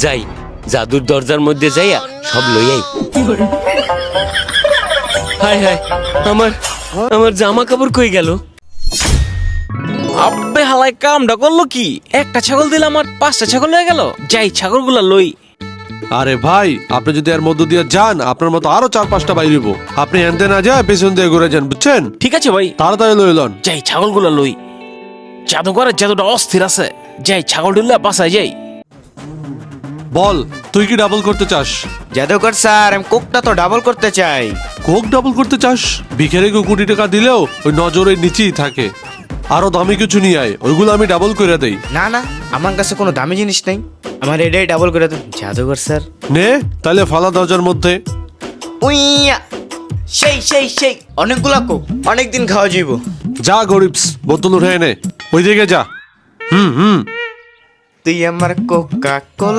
যাই জাদুর দরজার মধ্যে যাইয়া সব লইয়াই। হায় হায়, আমার আমার জামা কাপড় কই গেল? আব্বে হালাই কামটা করলো কি? একটা ছাগল দিলে আমার 5টা ছাগল হয়ে গেল। যাই ছাগলগুলা লই। আরে ভাই, আপনি যদি এর মধ্য দিয়ে যান, আপনার মতো আরো 4-5টা বাইরিব। আপনি এনতে না যায় পেছন দিয়ে ঘুরে যান, বুঝছেন? ঠিক আছে ভাই, তাড়াতাড়ি লইলন। যাই ছাগলগুলা লই। জাদুঘরের জাদুটা অস্থির আছে। যাই ছাগল দিলে বাসায় যাই। বল, তুই কি ডাবল করতে চাস? জাদুকর স্যার, আমি কোকটা তো ডাবল করতে চাই। কোক ডাবল করতে চাস? ভিখারিকে 2 কোটি টাকা দিলেও ওই নজরের নিচেই থাকে। আরো দামি কিছু নিয়ে আয়, ওইগুলো আমি ডাবল করে দেই। না না, আমার কাছে কোনো দামি জিনিস নেই, আমার এটাই ডাবল করে দেন জাদুকর স্যার। নে তাহলে ফালা দরজার মধ্যে। উইয়া, সেই সেই সেই অনেকগুলা কোক, অনেকদিন খাওয়া যাইব। যা গরিবস, বোতল উঠে এনে ওই দিকে যা। হুম। তুই আমার কোকা কোলা